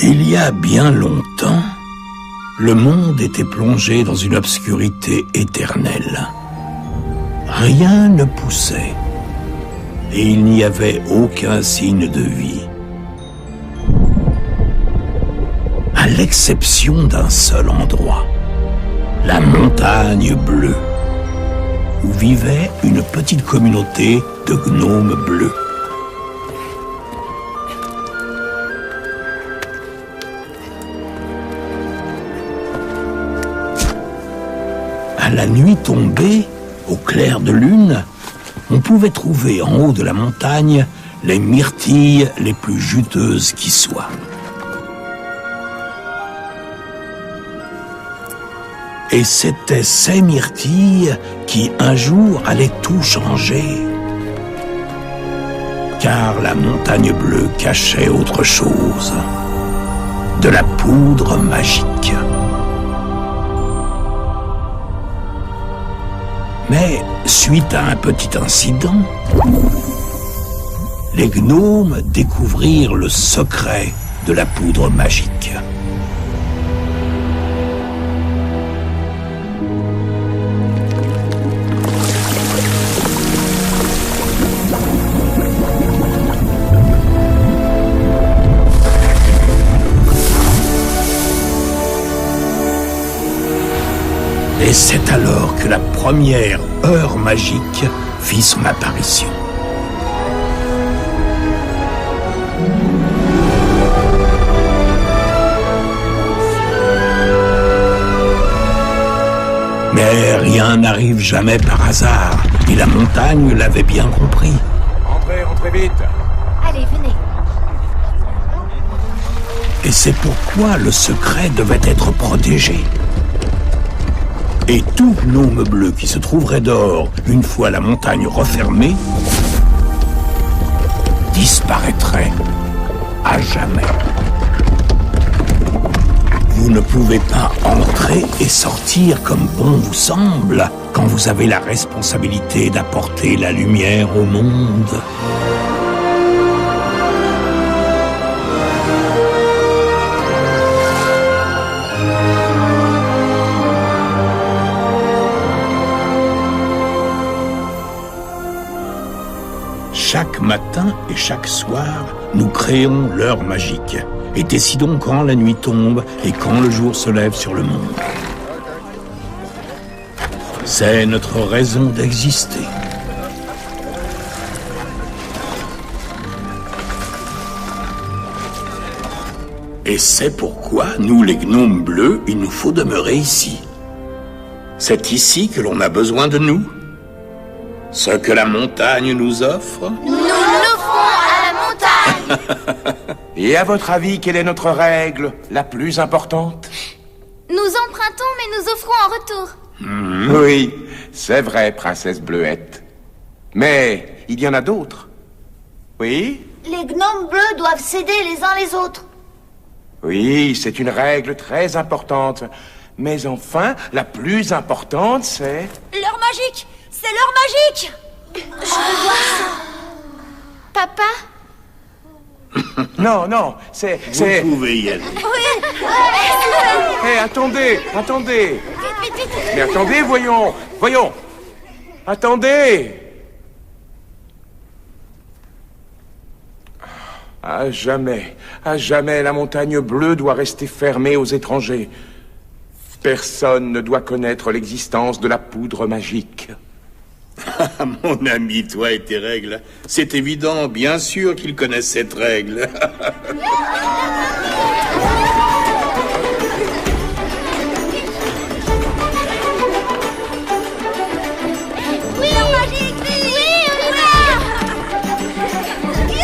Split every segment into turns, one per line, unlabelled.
Il y a bien longtemps, le monde était plongé dans une obscurité éternelle. Rien ne poussait, et il n'y avait aucun signe de vie. À l'exception d'un seul endroit, la montagne bleue, où vivait une petite communauté de gnomes bleus. À la nuit tombée, au clair de lune, on pouvait trouver en haut de la montagne les myrtilles les plus juteuses qui soient. Et c'étaient ces myrtilles qui, un jour, allaient tout changer. Car la montagne bleue cachait autre chose. De la poudre magique. Mais, suite à un petit incident, les gnomes découvrirent le secret de la poudre magique. Et c'est alors que la première heure magique fit son apparition. Mais rien n'arrive jamais par hasard, et la montagne l'avait bien compris.
Entrez vite.
Allez, venez.
Et c'est pourquoi le secret devait être protégé. Et tout gnome bleu qui se trouverait dehors, une fois la montagne refermée, disparaîtrait à jamais. Vous ne pouvez pas entrer et sortir comme bon vous semble quand vous avez la responsabilité d'apporter la lumière au monde. Chaque matin et chaque soir, nous créons l'heure magique et décidons quand la nuit tombe et quand le jour se lève sur le monde. C'est notre raison d'exister. Et c'est pourquoi, nous les gnomes bleus, il nous faut demeurer ici. C'est ici que l'on a besoin de nous. Ce que la montagne nous offre,
Nous l'offrons à la montagne.
Et à votre avis, quelle est notre règle la plus importante?
Nous empruntons, mais nous offrons en retour.
Oui, c'est vrai, princesse Bleuette. Mais il y en a d'autres. Oui?
Les gnomes bleus doivent s'aider les uns les autres.
Oui, c'est une règle très importante. Mais enfin, la plus importante, c'est...
L'heure magique. C'est l'heure magique. Je veux voir ça. Papa?
Non, c'est...
vous pouvez y aller.
Oui.
Hé, attendez. Mais attendez, voyons. Attendez. À jamais, la montagne bleue doit rester fermée aux étrangers. Personne ne doit connaître l'existence de la poudre magique.
Ah, mon ami, toi et tes règles, c'est évident, bien sûr qu'ils connaissent cette règle.
Oui, l'heure magique. Oui, on y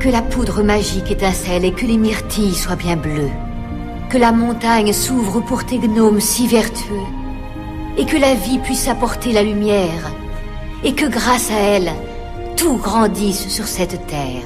Que la poudre magique étincelle et que les myrtilles soient bien bleues. Que la montagne s'ouvre pour tes gnomes si vertueux. Et que la vie puisse apporter la lumière. Et que grâce à elle, tout grandisse sur cette terre.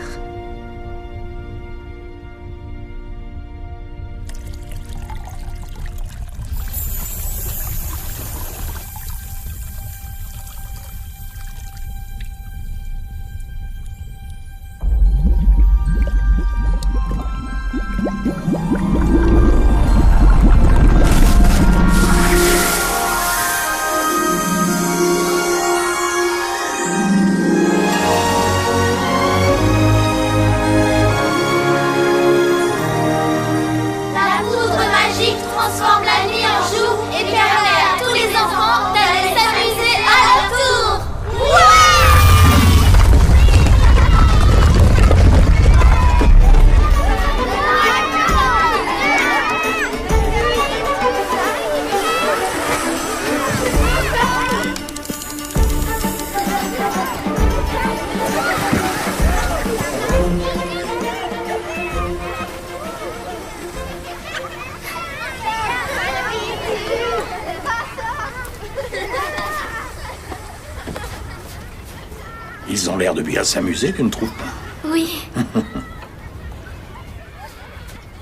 Ils ont l'air de bien s'amuser, tu ne trouves pas?
Oui.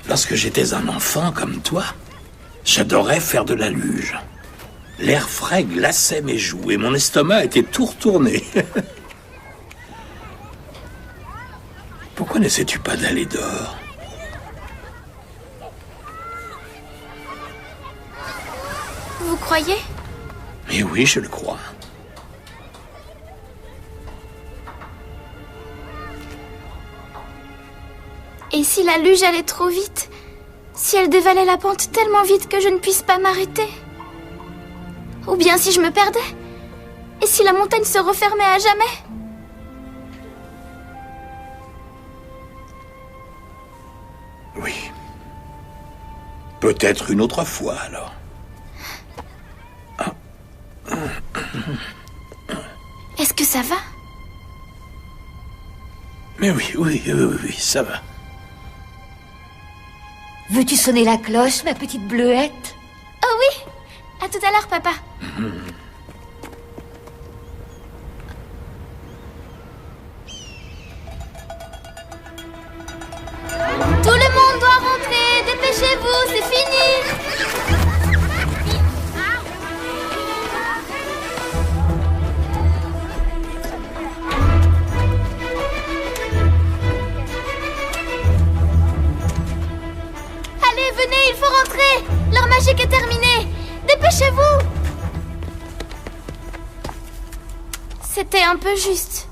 Lorsque j'étais un enfant comme toi, j'adorais faire de la luge. L'air frais glaçait mes joues et mon estomac était tout retourné. Pourquoi n'essaies-tu pas d'aller dehors?
Vous croyez?
Mais oui, je le crois.
Et si la luge allait trop vite? Si elle dévalait la pente tellement vite que je ne puisse pas m'arrêter? Ou bien si je me perdais? Et si la montagne se refermait à jamais?
Oui. Peut-être une autre fois, alors.
Est-ce que ça va?
Mais oui, ça va.
Veux-tu sonner la cloche, ma petite bleuette?
Oh oui! À tout à l'heure, papa. Tout le monde doit rentrer! Dépêchez-vous, c'est fini! Allez, venez, il faut rentrer! L'heure magique est terminée! Dépêchez-vous! C'était un peu juste.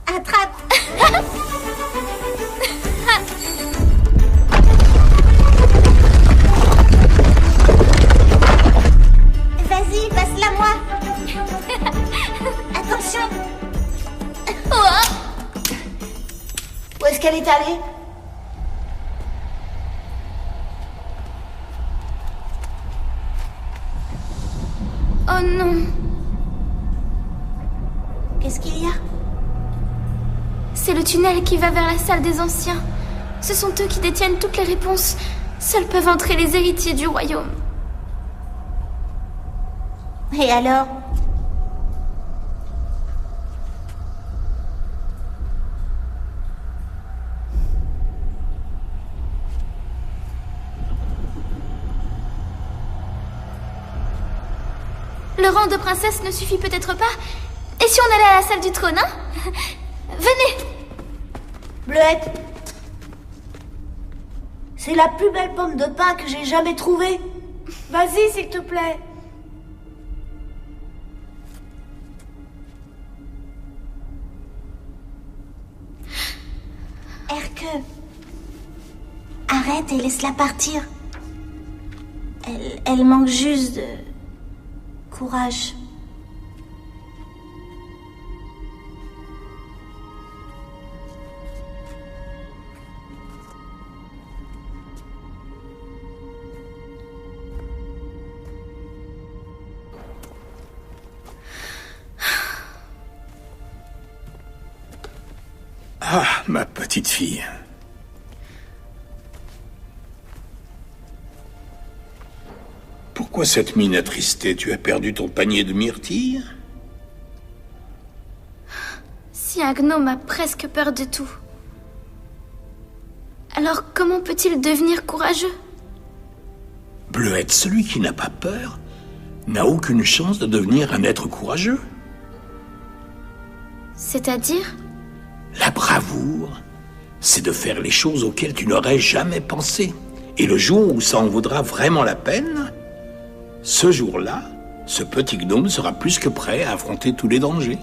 Attrape! Vas-y, passe-la moi! Attention! Où est-ce qu'elle est allée?
Oh non!
Qu'est-ce qu'il y a?
C'est le tunnel qui va vers la salle des anciens. Ce sont eux qui détiennent toutes les réponses. Seuls peuvent entrer les héritiers du royaume.
Et alors?
Le rang de princesse ne suffit peut-être pas? Et si on allait à la salle du trône, hein? Venez!
Bleuette, c'est la plus belle pomme de pin que j'ai jamais trouvée. Vas-y, s'il te plaît. Erke, arrête et laisse-la partir. Elle manque juste de courage.
Ah, ma petite fille. Pourquoi cette mine attristée? Tu as perdu ton panier de myrtilles?
Si un gnome a presque peur de tout, alors comment peut-il devenir courageux?
Bleuette, celui qui n'a pas peur, n'a aucune chance de devenir un être courageux.
C'est-à-dire?
La bravoure, c'est de faire les choses auxquelles tu n'aurais jamais pensé. Et le jour où ça en vaudra vraiment la peine, ce jour-là, ce petit gnome sera plus que prêt à affronter tous les dangers.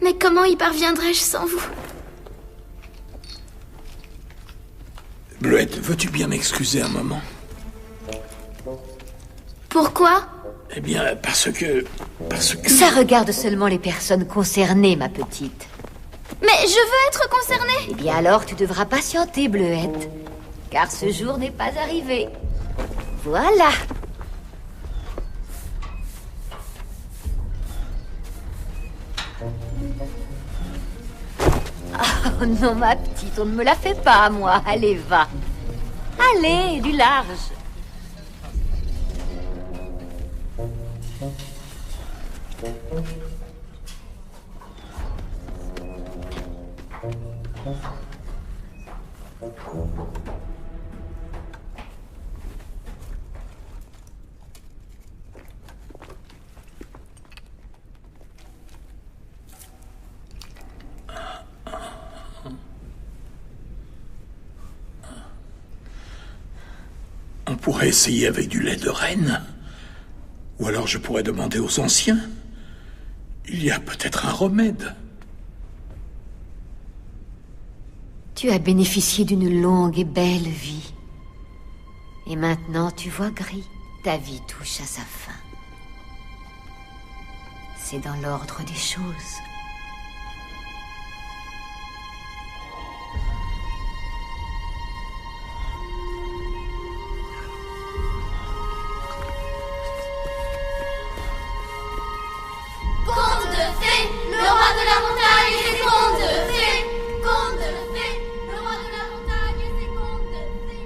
Mais comment y parviendrais-je sans vous?
Bleuette, veux-tu bien m'excuser un moment?
Pourquoi?
Eh bien, parce que...
Ça regarde seulement les personnes concernées, ma petite.
Mais je veux être concernée!
Eh bien alors, tu devras patienter, Bleuette. Car ce jour n'est pas arrivé. Voilà. Oh non, ma petite, on ne me la fait pas, moi. Allez, va. Allez, du large.
On pourrait essayer avec du lait de renne. Ou alors je pourrais demander aux anciens. Il y a peut-être un remède.
Tu as bénéficié d'une longue et belle vie. Et maintenant, tu vois gris. Ta vie touche à sa fin. C'est dans l'ordre des choses.
Conte de fées, le roi de la montagne et ses contes de fées. Conte de fées, le roi de la montagne et ses contes de fées.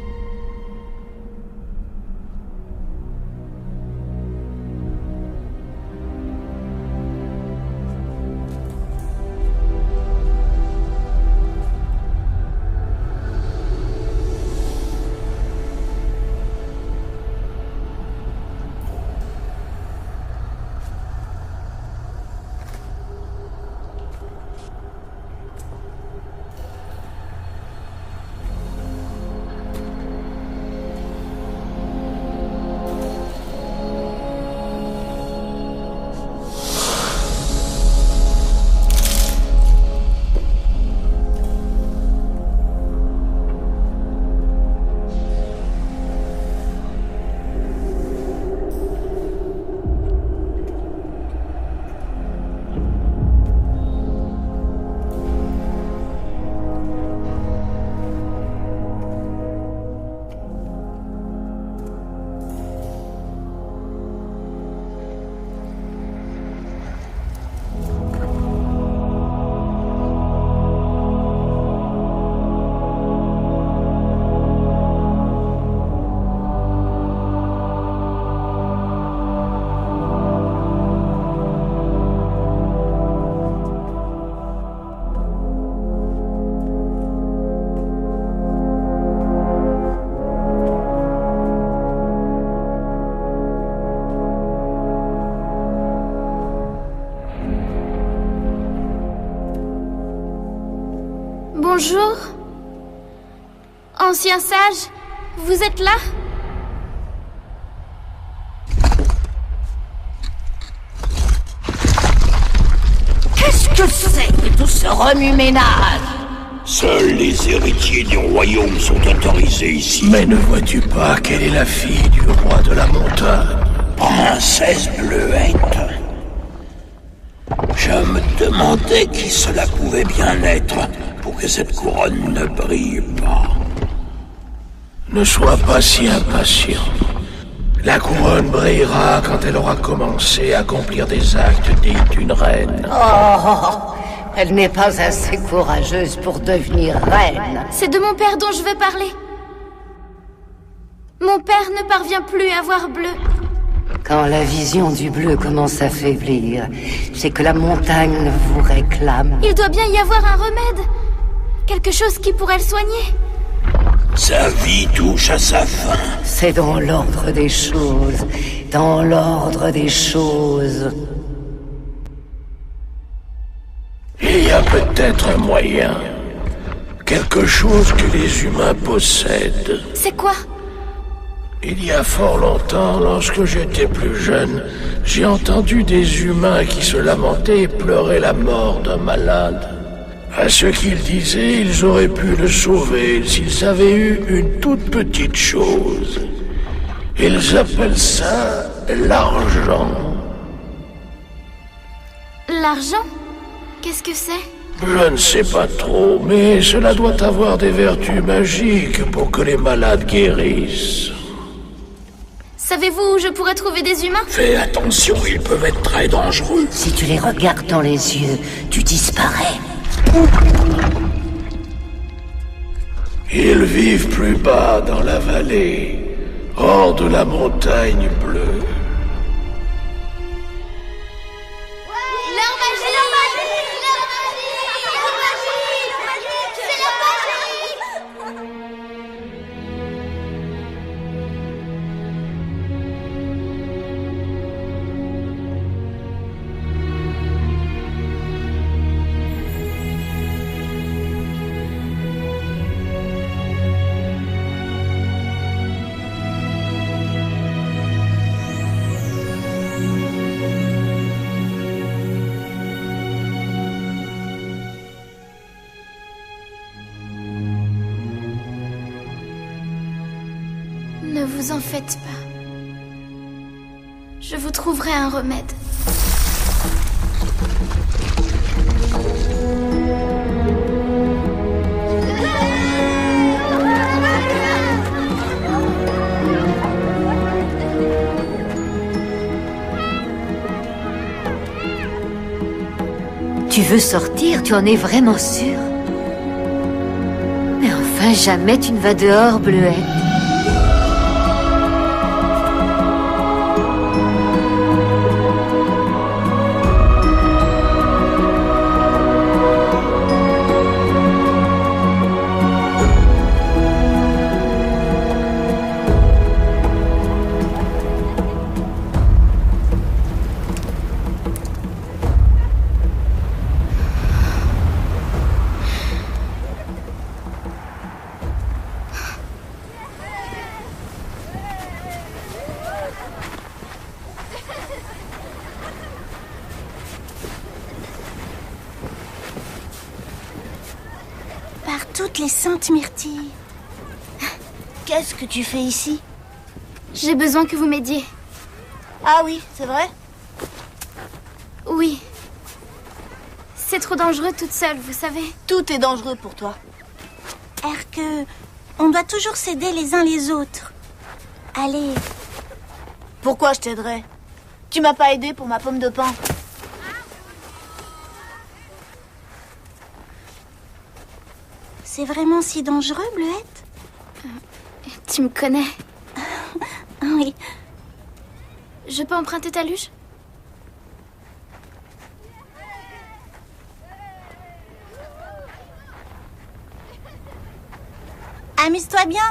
Bonjour. Ancien sage, vous êtes là?
Qu'est-ce que c'est que tout ce remue-ménage?
Seuls les héritiers du royaume sont autorisés ici. Mais ne vois-tu pas qu'elle est la fille du roi de la montagne? Princesse Bleuette. Je me demandais qui cela pouvait bien être pour que cette couronne ne brille pas. Ne sois pas si impatient. La couronne brillera quand elle aura commencé à accomplir des actes dignes d'une reine.
Oh, elle n'est pas assez courageuse pour devenir reine.
C'est de mon père dont je veux parler. Mon père ne parvient plus à voir bleu.
Quand la vision du bleu commence à faiblir, c'est que la montagne vous réclame.
Il doit bien y avoir un remède. Quelque chose qui pourrait le soigner.
Sa vie touche à sa fin.
C'est dans l'ordre des choses. Dans l'ordre des choses.
Il y a peut-être un moyen. Quelque chose que les humains possèdent.
C'est quoi?
Il y a fort longtemps, lorsque j'étais plus jeune, j'ai entendu des humains qui se lamentaient et pleuraient la mort d'un malade. À ce qu'ils disaient, ils auraient pu le sauver s'ils avaient eu une toute petite chose. Ils appellent ça l'argent.
L'argent? Qu'est-ce que c'est?
Je ne sais pas trop, mais cela doit avoir des vertus magiques pour que les malades guérissent.
Savez-vous où je pourrais trouver des humains?
Fais attention, ils peuvent être très dangereux.
Si tu les regardes dans les yeux, tu disparais.
Ils vivent plus bas dans la vallée, hors de la montagne bleue.
Leur magie! Leur magie! Leur magie! Leur magie! C'est leur magie! Ne vous en faites pas. Je vous trouverai un remède.
Tu veux sortir? Tu en es vraiment sûr? Mais enfin, jamais tu ne vas dehors, Bleuette.
Par toutes les saintes myrtilles. Qu'est-ce que tu fais ici?
J'ai besoin que vous m'aidiez.
Ah oui, c'est vrai?
Oui. C'est trop dangereux toute seule, vous savez.
Tout est dangereux pour toi. Hercule, on doit toujours s'aider les uns les autres. Allez. Pourquoi je t'aiderais? Tu m'as pas aidé pour ma pomme de pain. C'est vraiment si dangereux, Bleuette?
Tu me connais.
Oui.
Je peux emprunter ta luge?
Amuse-toi bien.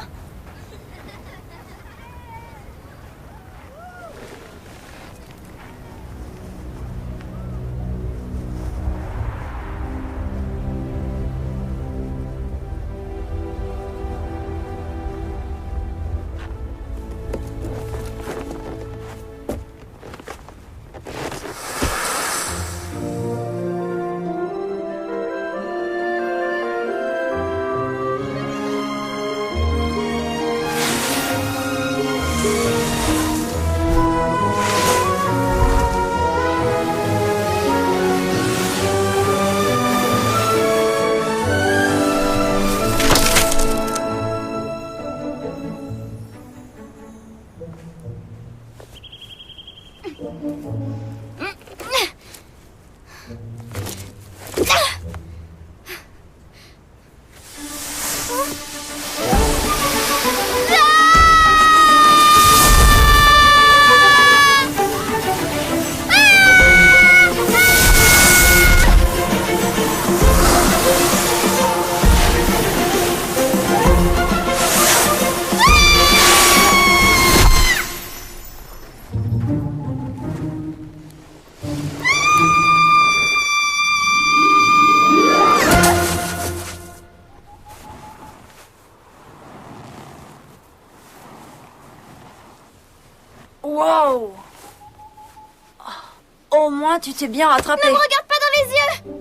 Au moins, tu t'es bien rattrapé.
Ne me regarde pas dans les yeux!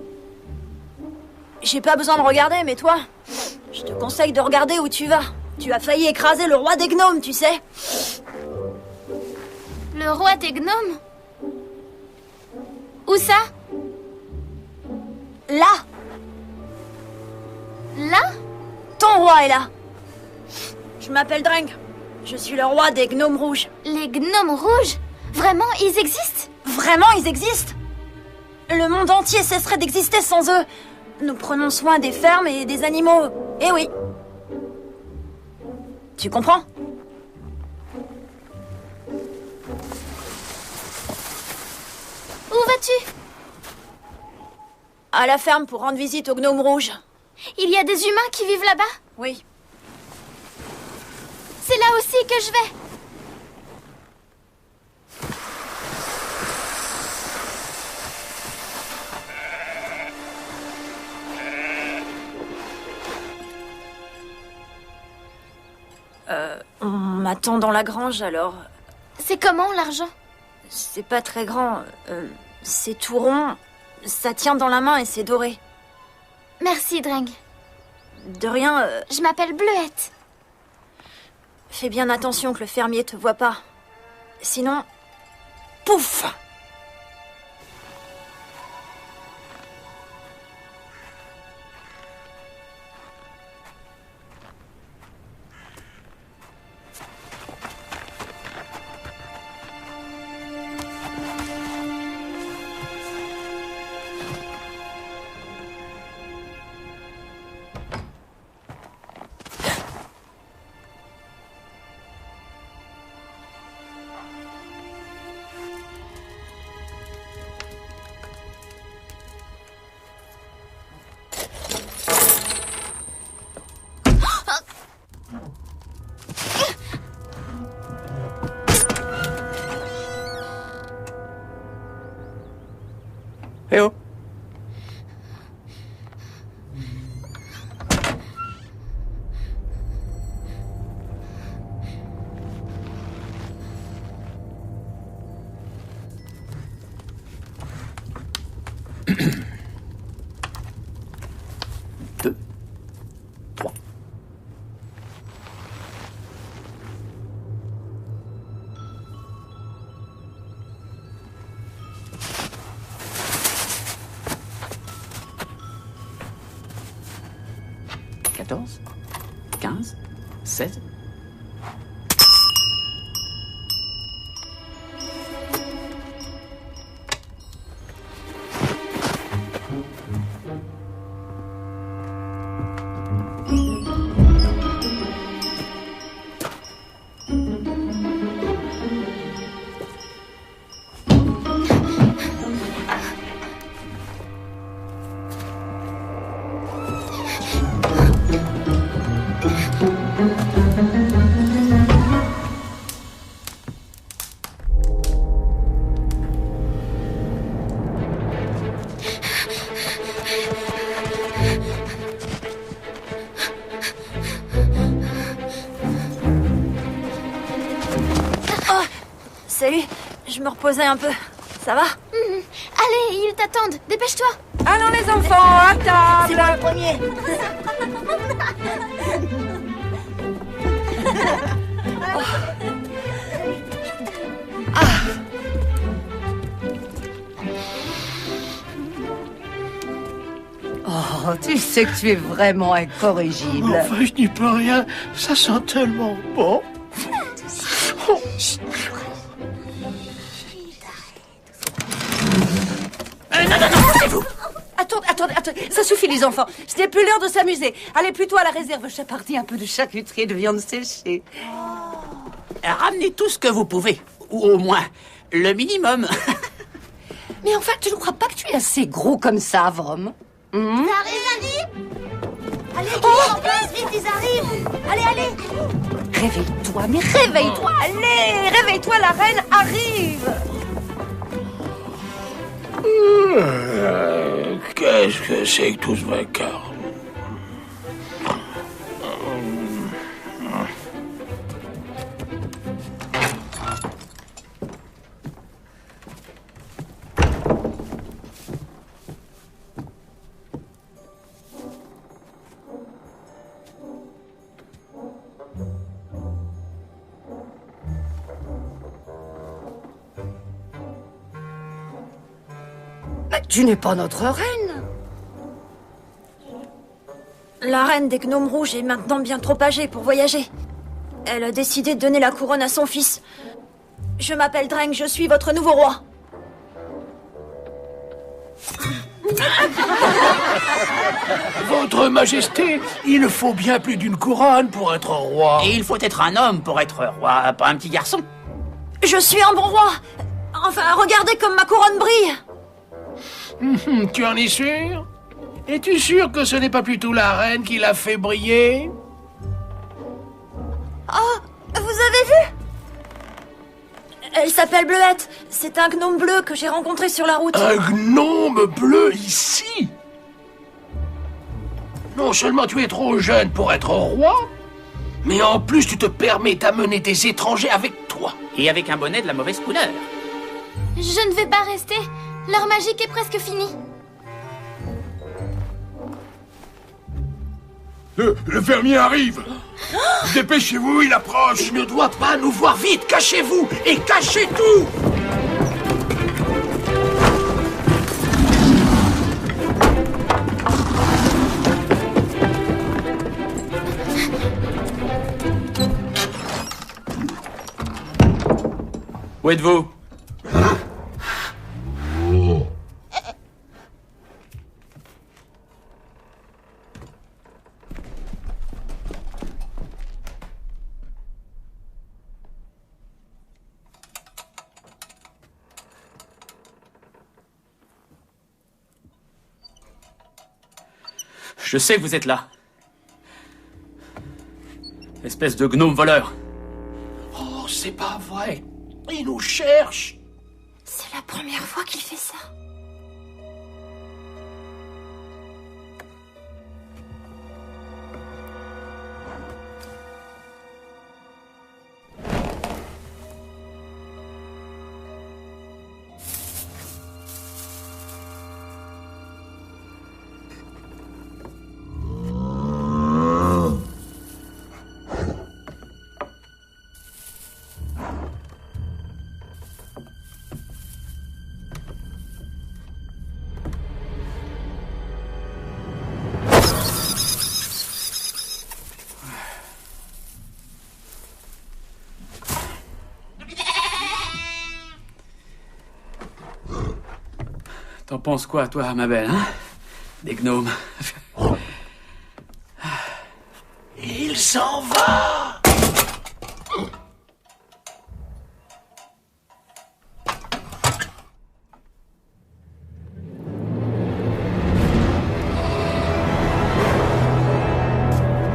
J'ai pas besoin de regarder, mais toi, je te conseille de regarder où tu vas. Tu as failli écraser le roi des gnomes, tu sais.
Le roi des gnomes? Où ça?
Là!
Là?
Ton roi est là. Je m'appelle Dreng. Je suis le roi des gnomes rouges.
Les gnomes rouges? Vraiment, ils existent?
Vraiment, ils existent? Le monde entier cesserait d'exister sans eux. Nous prenons soin des fermes et des animaux. Eh oui. Tu comprends?
Où vas-tu?
À la ferme pour rendre visite aux gnomes rouges.
Il y a des humains qui vivent là-bas?
Oui.
C'est là aussi que je vais.
On m'attend dans la grange, alors...
C'est comment, l'argent?
C'est pas très grand. C'est tout rond. Ça tient dans la main et c'est doré.
Merci, Dreng.
De rien,
Je m'appelle Bleuette.
fais bien attention que le fermier te voie pas. Sinon... Pouf!
Eh oh! Deux, trois. Quatorze, 15, 16.
Salut, je me reposais un peu. Ça va?
Allez, ils t'attendent. Dépêche-toi.
Allons les enfants, à
C'est
table.
moi le premier.
Oh, tu sais que tu es vraiment incorrigible.
Enfin, je n'y peux rien. Ça sent tellement bon.
Attendez, ça suffit les enfants. Ce n'est plus l'heure de s'amuser. Allez plutôt à la réserve chaparder un peu de charcuterie et de viande séchée.
Ramenez tout ce que vous pouvez. Ou au moins, le minimum.
Mais enfin, tu ne crois pas que tu es assez gros comme ça, Vrom?
Ils arrivent. Allez, en place, vite, ils arrivent. Allez.
Réveille-toi, mais réveille-toi!
Allez, réveille-toi, la reine arrive.
Qu'est-ce que c'est que tout ce vacarme?
Mais tu n'es pas notre reine.
La reine des gnomes rouges est maintenant bien trop âgée pour voyager. Elle a décidé de donner la couronne à son fils. Je m'appelle Dreng, je suis votre nouveau roi.
Votre Majesté, il faut bien plus d'une couronne pour être roi.
Et il faut être un homme pour être roi, pas un petit garçon.
Je suis un bon roi. Enfin, regardez comme ma couronne brille.
Tu en es sûr? Es-tu sûr que ce n'est pas plutôt la reine qui l'a fait briller?
Oh, vous avez vu? Elle s'appelle Bleuette. C'est un gnome bleu que j'ai rencontré sur la route.
Un gnome bleu ici? Non seulement tu es trop jeune pour être roi, mais en plus tu te permets d'amener des étrangers avec toi.
Et avec un bonnet de la mauvaise couleur.
Je ne vais pas rester. L'heure magique est presque finie.
Le fermier arrive. Dépêchez-vous, il approche.
Il ne doit pas nous voir, vite, cachez-vous et cachez tout.
Où êtes-vous? Je sais que vous êtes là. Espèce de gnome voleur.
Oh, c'est pas vrai. Il nous cherche.
C'est la première fois qu'il fait ça.
T'en penses quoi, toi, ma belle, hein? Des gnomes.
Il s'en va.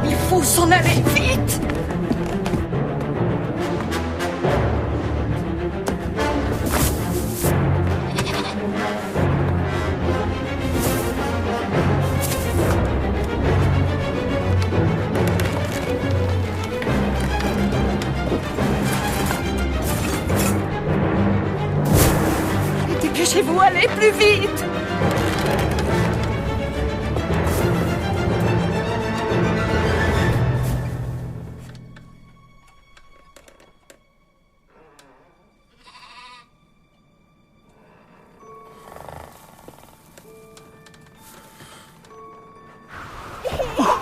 Il faut s'en aller vite. Dépêchez-vous, allez plus vite.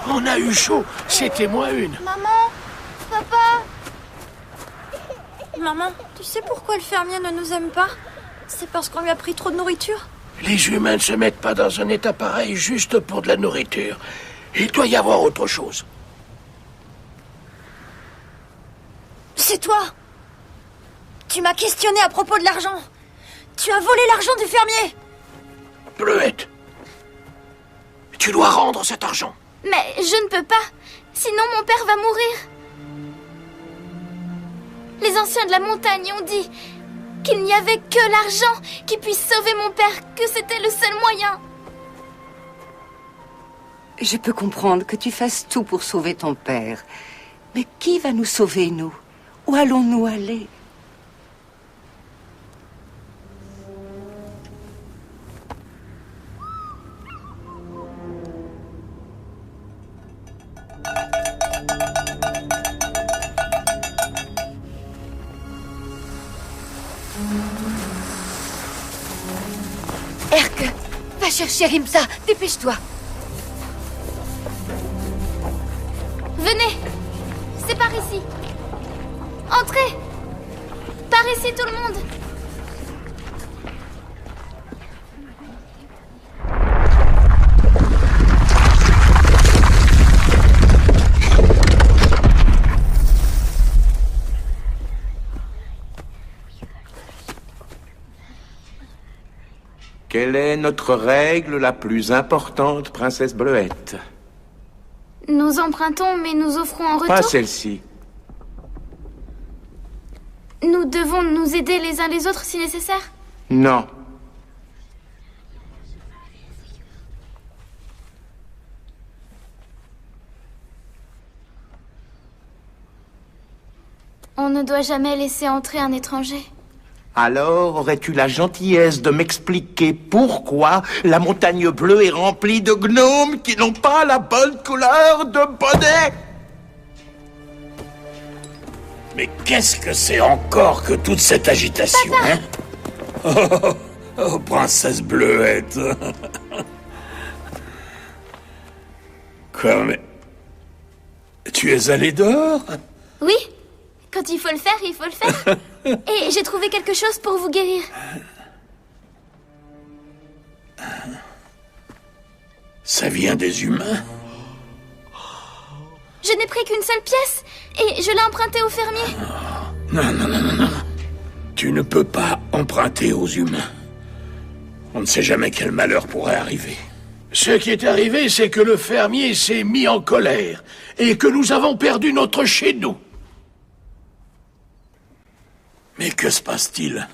On a eu chaud, c'était moins une.
Maman, papa.
Maman, tu sais pourquoi le fermier ne nous aime pas? C'est parce qu'on lui a pris trop de nourriture.
Les humains ne se mettent pas dans un état pareil juste pour de la nourriture. Il doit y avoir autre chose.
C'est toi. Tu m'as questionné à propos de l'argent. Tu as volé l'argent du fermier.
Bleuette, tu dois rendre cet argent.
Mais je ne peux pas. Sinon, mon père va mourir. Les anciens de la montagne ont dit qu'il n'y avait que l'argent qui puisse sauver mon père, que c'était le seul moyen.
Je peux comprendre que tu fasses tout pour sauver ton père. Mais qui va nous sauver, nous? Où allons-nous aller?
Hercule, va chercher Rimsa, dépêche-toi.
Venez. C'est par ici. Entrez. Par ici, tout le monde.
Quelle est notre règle la plus importante, princesse Bleuette?
Nous empruntons, mais nous offrons en retour.
Pas celle-ci.
Nous devons nous aider les uns les autres si nécessaire.
Non.
On ne doit jamais laisser entrer un étranger.
Alors aurais-tu la gentillesse de m'expliquer pourquoi la montagne bleue est remplie de gnomes qui n'ont pas la bonne couleur de bonnet?
Mais qu'est-ce que c'est encore que toute cette agitation, hein? Oh, princesse Bleuette. Quoi, mais... Tu es allée dehors?
Oui. Quand il faut le faire, il faut le faire. Et j'ai trouvé quelque chose pour vous guérir.
Ça vient des humains?
Je n'ai pris qu'une seule pièce et je l'ai empruntée au fermier.
Non. Tu ne peux pas emprunter aux humains. On ne sait jamais quel malheur pourrait arriver.
Ce qui est arrivé, c'est que le fermier s'est mis en colère et que nous avons perdu notre chez nous.
Mais que se passe-t-il?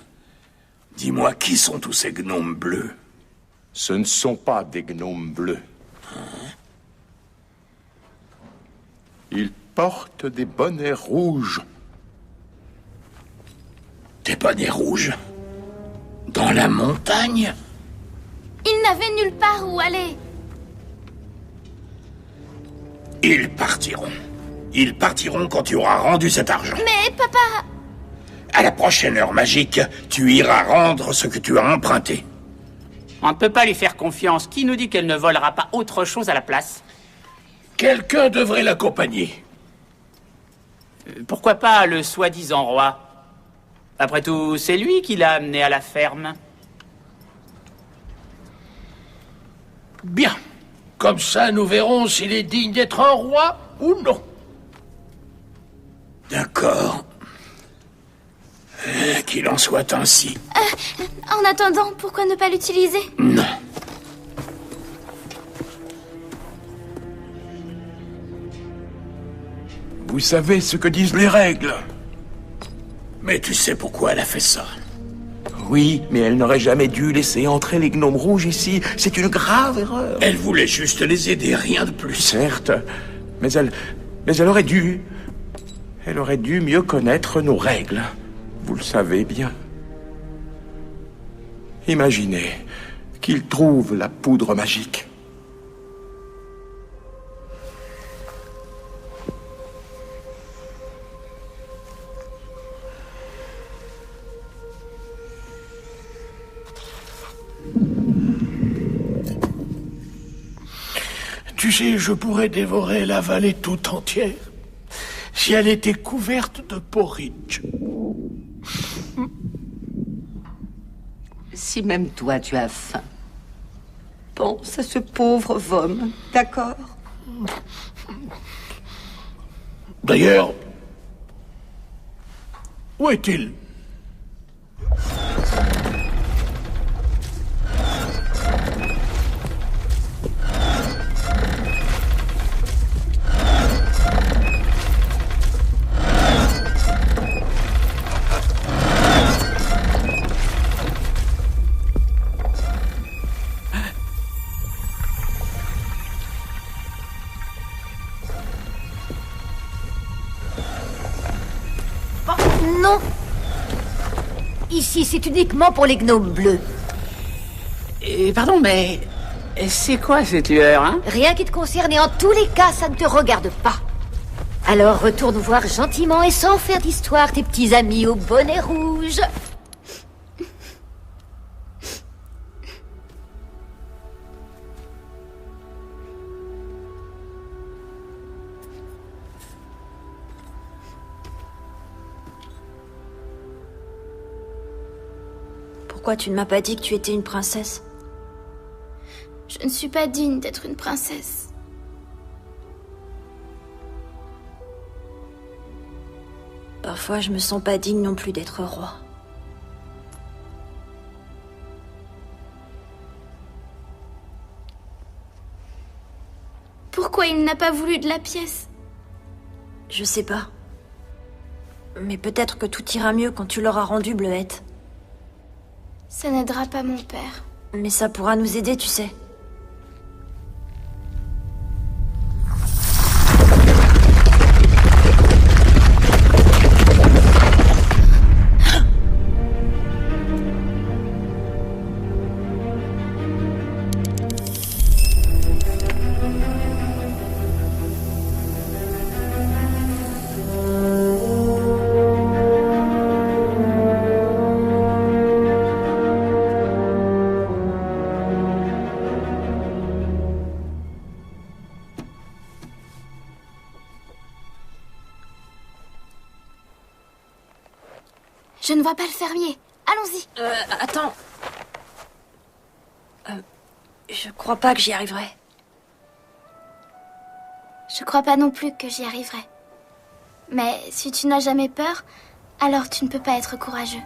Dis-moi, qui sont tous ces gnomes bleus?
Ce ne sont pas des gnomes bleus. Ils portent des bonnets rouges.
Des bonnets rouges? Dans la montagne?
Ils n'avaient nulle part où aller.
Ils partiront. Ils partiront quand tu auras rendu cet argent.
Mais papa...
À la prochaine heure magique, tu iras rendre ce que tu as emprunté.
On ne peut pas lui faire confiance. Qui nous dit qu'elle ne volera pas autre chose à la place?
Quelqu'un devrait l'accompagner.
Pourquoi pas le soi-disant roi? Après tout, c'est lui qui l'a amené à la ferme.
Bien. Comme ça, nous verrons s'il est digne d'être un roi ou non.
D'accord. Qu'il en soit ainsi.
En attendant, pourquoi ne pas l'utiliser?
Non.
Vous savez ce que disent les règles?
Mais tu sais pourquoi elle a fait ça?
Oui, mais elle n'aurait jamais dû laisser entrer les gnomes rouges ici. C'est une grave erreur.
Elle voulait juste les aider, rien de plus.
Certes, mais elle aurait dû... Elle aurait dû mieux connaître nos règles. Vous le savez bien. Imaginez qu'il trouve la poudre magique.
Tu sais, je pourrais dévorer la vallée tout entière si elle était couverte de porridge.
Si même toi tu as faim, pense à ce pauvre Vom, d'accord?
D'ailleurs, où est-il?
Non. Ici, c'est uniquement pour les gnomes bleus.
Pardon, mais... C'est quoi cette lueur, hein?
Rien qui te concerne et en tous les cas, ça ne te regarde pas. Alors retourne voir gentiment et sans faire d'histoire tes petits amis au bonnet rouge.
Pourquoi tu ne m'as pas dit que tu étais une princesse?
Je ne suis pas digne d'être une princesse.
Parfois, je me sens pas digne non plus d'être roi.
Pourquoi il n'a pas voulu de la pièce?
Je sais pas. Mais peut-être que tout ira mieux quand tu l'auras rendu, Bleuette.
Ça n'aidera pas mon père.
Mais ça pourra nous aider, tu sais.
Je ne vois pas le fermier. Allons-y.
Attends. Je crois pas que j'y arriverai.
Je crois pas non plus que j'y arriverai. Mais si tu n'as jamais peur, alors tu ne peux pas être courageux.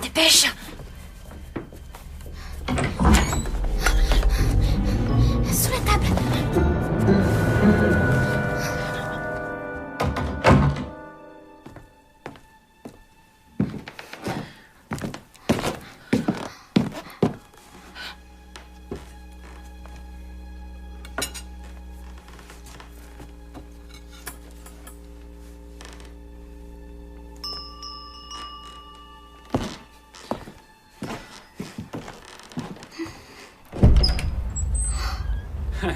Dépêche!
Sous la table.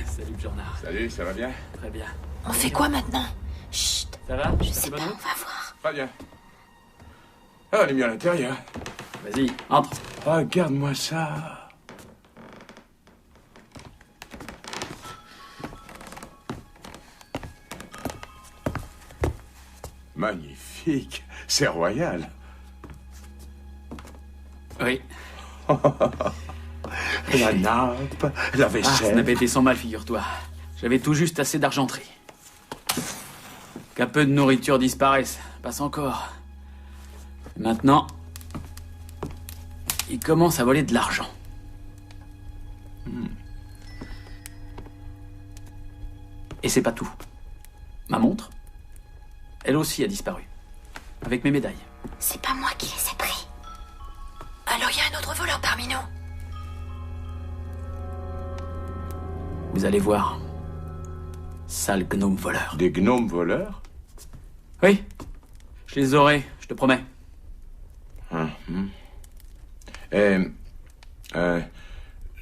Salut, Bjornar.
Salut, ça va bien?
Très bien.
On fait quoi maintenant?
Chut.
Ça va?
Je sais pas, on va voir.
Très bien. Ah, on est mieux à l'intérieur.
Vas-y, entre.
Regarde-moi ça. Magnifique. C'est royal.
Oui.
La nappe, la
Ah,
vaisselle.
ça n'a pas été sans mal, figure-toi. J'avais tout juste assez d'argenterie. Qu'un peu de nourriture disparaisse. Passe encore. Maintenant, il commence à voler de l'argent. Et c'est pas tout. Ma montre, elle aussi a disparu. Avec mes médailles.
C'est pas moi qui les ai pris.
Alors il y a un autre voleur parmi nous.
Vous allez voir. Sale gnome voleur.
Des gnomes voleurs?
Oui, je les aurai, je te promets.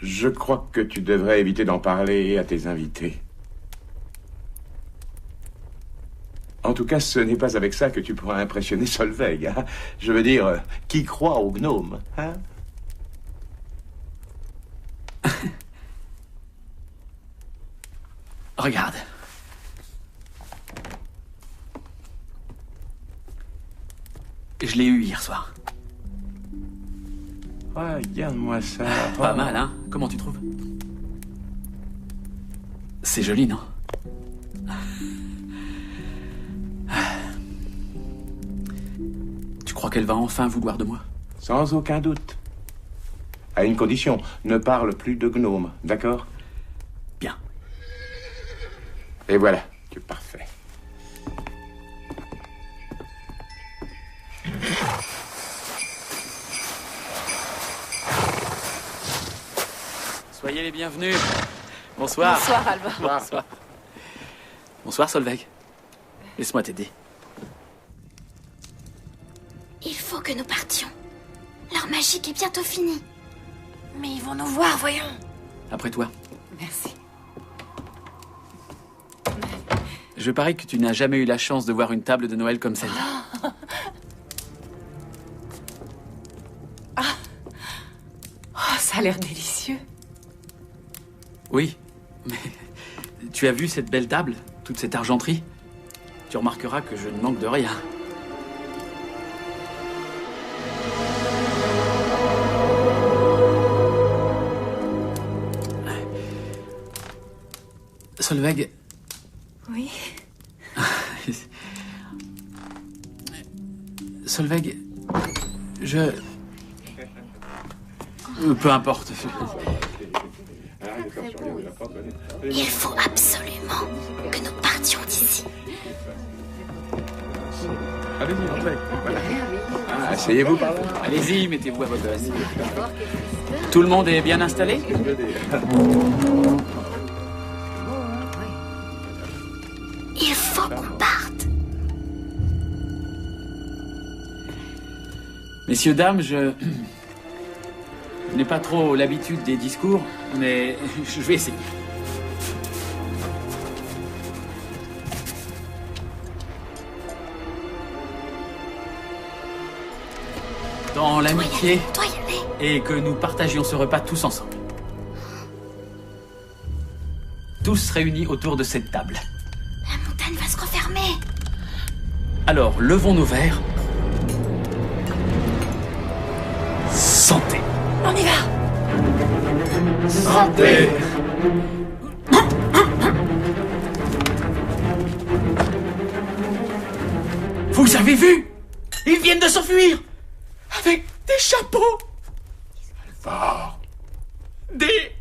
Je crois que tu devrais éviter d'en parler à tes invités. En tout cas, ce n'est pas avec ça que tu pourras impressionner Solveig. Hein? Je veux dire, qui croit aux gnomes, hein?
Regarde. Je l'ai eu hier soir.
Regarde-moi ça.
Pas mal, hein? Comment tu trouves? C'est joli, non? Tu crois qu'elle va enfin vouloir de moi?
Sans aucun doute. À une condition, ne parle plus de gnomes, d'accord?
Bien.
Et voilà, tu es parfait.
Soyez les bienvenus. Bonsoir.
Bonsoir, Alba.
Bonsoir. Bonsoir, Solveig. Laisse-moi t'aider.
Il faut que nous partions. l'heure magique est bientôt finie.
Mais ils vont nous voir, voyons.
Après toi.
Merci.
Je parie que tu n'as jamais eu la chance de voir une table de Noël comme celle-là.
Oh, ça a l'air délicieux.
Oui, mais tu as vu cette belle table, toute cette argenterie? Tu remarqueras que je ne manque de rien. Solveig.
Oui.
Solveig, peu importe.
Il faut absolument que nous partions d'ici.
Allez-y, entrez. Voilà. Asseyez-vous par là.
Allez-y, mettez-vous à votre aise. Tout le monde est bien installé?
Il faut qu'on parte.
Messieurs, dames, je n'ai pas trop l'habitude des discours, mais je vais essayer. Dans l'amitié et que nous partagions ce repas tous ensemble. Tous réunis autour de cette table.
La montagne va se refermer.
Alors, levons nos verres. Santé.
On y va.
Santé. Vous avez vu? Ils viennent de s'enfuir avec des chapeaux.
Fort.
Des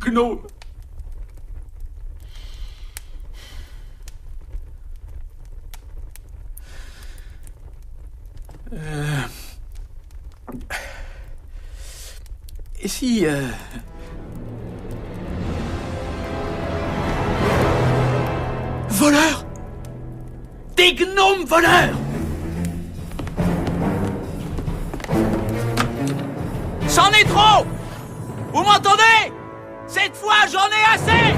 gnomes. Et si... Voleurs! Des gnomes voleurs! C'en est trop! Vous m'entendez? Cette fois, j'en ai assez!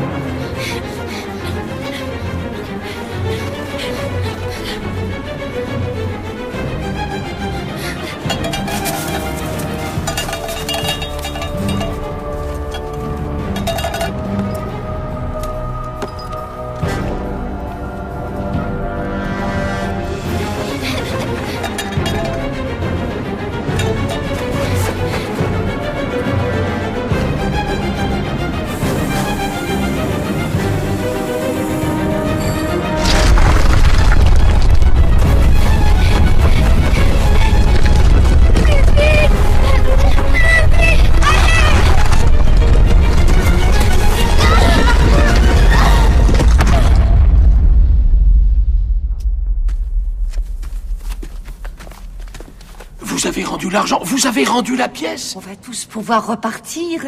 Vous avez rendu l'argent, vous avez rendu la pièce.
On va tous pouvoir repartir.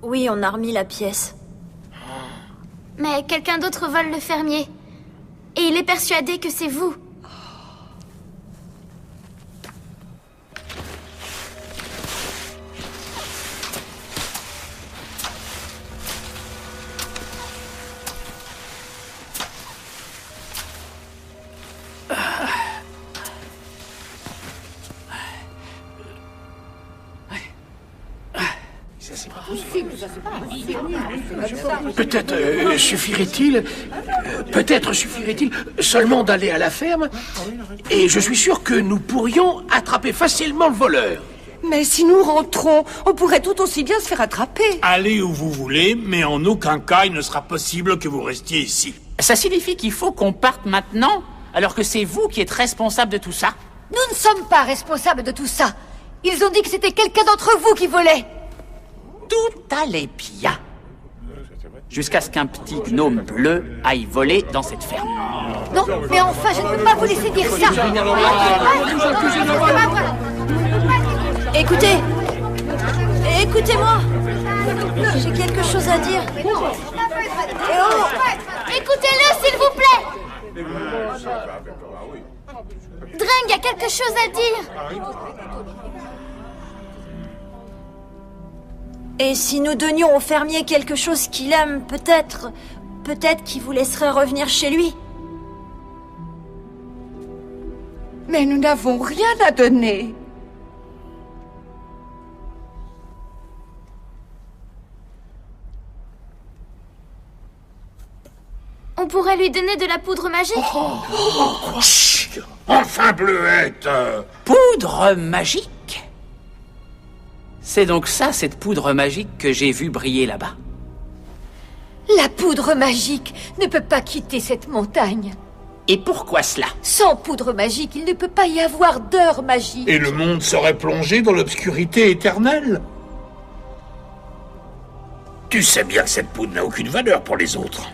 Oui, on a remis la pièce.
Mais quelqu'un d'autre vole le fermier. Et il est persuadé que c'est vous.
Peut-être suffirait-il seulement d'aller à la ferme, et je suis sûr que nous pourrions attraper facilement le voleur.
Mais si nous rentrons, on pourrait tout aussi bien se faire attraper.
Allez où vous voulez, mais en aucun cas il ne sera possible que vous restiez ici.
Ça signifie qu'il faut qu'on parte maintenant, alors que c'est vous qui êtes responsable de tout ça?
Nous ne sommes pas responsables de tout ça. Ils ont dit que c'était quelqu'un d'entre vous qui volait.
Tout allait bien. Jusqu'à ce qu'un petit gnome bleu aille voler dans cette ferme.
Non, mais enfin, je ne peux pas vous laisser dire ça.
Écoutez. Écoutez-moi. J'ai quelque chose à dire.
Écoutez-le, s'il vous plaît. Dreng a quelque chose à dire.
Et si nous donnions au fermier quelque chose qu'il aime, peut-être qu'il vous laisserait revenir chez lui.
Mais nous n'avons rien à donner.
On pourrait lui donner de la poudre magique.
Chut. Enfin, Bleuette.
Poudre magique? C'est donc ça, cette poudre magique que j'ai vue briller là-bas?
La poudre magique ne peut pas quitter cette montagne.
Et pourquoi cela?
Sans poudre magique, il ne peut pas y avoir d'heure magique.
Et le monde serait plongé dans l'obscurité éternelle. Tu sais bien que cette poudre n'a aucune valeur pour les autres.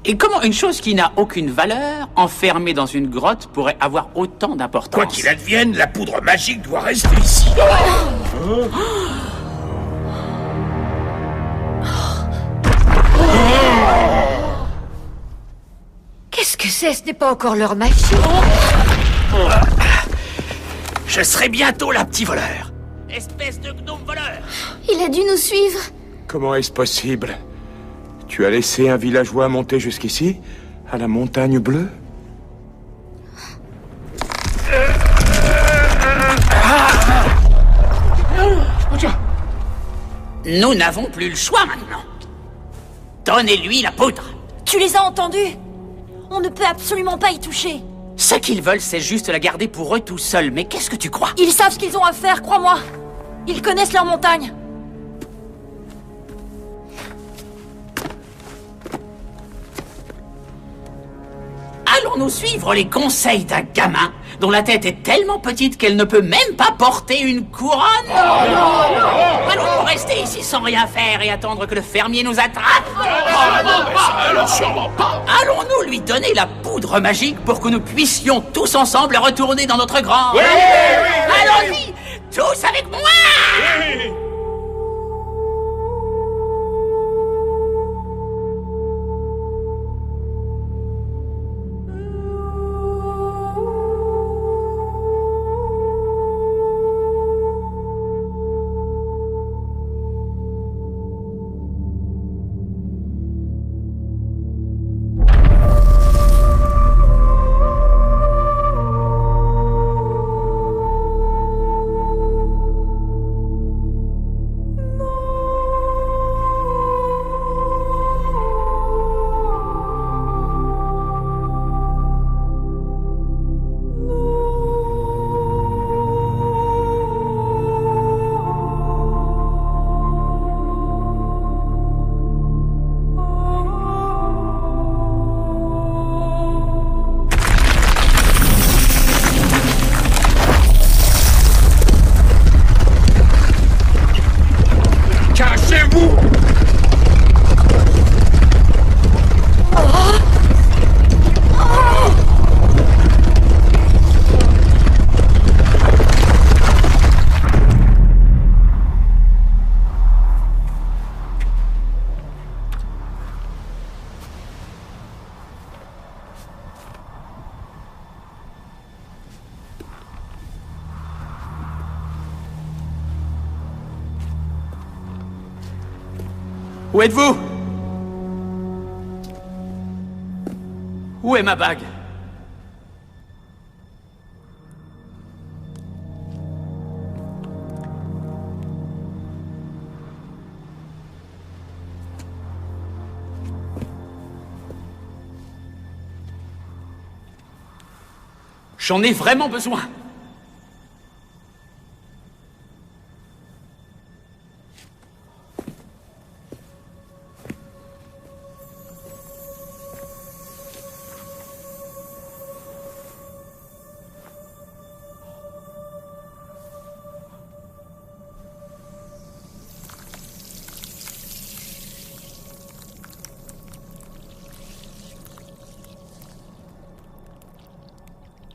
Et comment une chose qui n'a aucune valeur, enfermée dans une grotte, pourrait avoir autant d'importance?
Quoi qu'il advienne, la poudre magique doit rester ici.
Qu'est-ce que c'est? Ce n'est pas encore l'heure magique.
Je serai bientôt là, petit voleur. Espèce de gnome voleur.
Il a dû nous suivre.
Comment est-ce possible? Tu as laissé un villageois monter jusqu'ici, à la montagne bleue?
Nous n'avons plus le choix maintenant. Donnez-lui la poudre.
Tu les as entendus? On ne peut absolument pas y toucher.
Ce qu'ils veulent, c'est juste la garder pour eux tout seuls. Mais qu'est-ce que tu crois?
Ils savent ce qu'ils ont à faire, crois-moi. Ils connaissent leur montagne.
Allons-nous suivre les conseils d'un gamin dont la tête est tellement petite qu'elle ne peut même pas porter une couronne? Allons-nous rester ici sans rien faire et attendre que le fermier nous attrape?
Alors sûrement pas.
Allons-nous lui donner la poudre magique pour que nous puissions tous ensemble retourner dans notre grange? Allons-y, tous avec moi! Où êtes-vous? Où est ma bague? J'en ai vraiment besoin.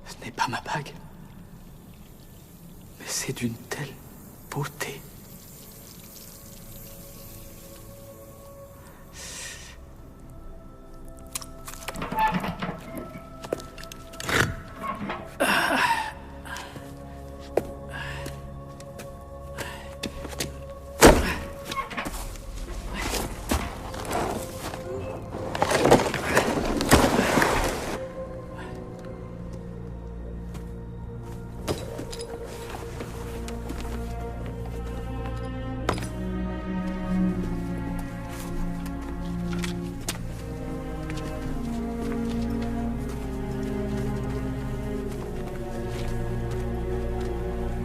Ce n'est pas ma bague, mais c'est d'une telle beauté.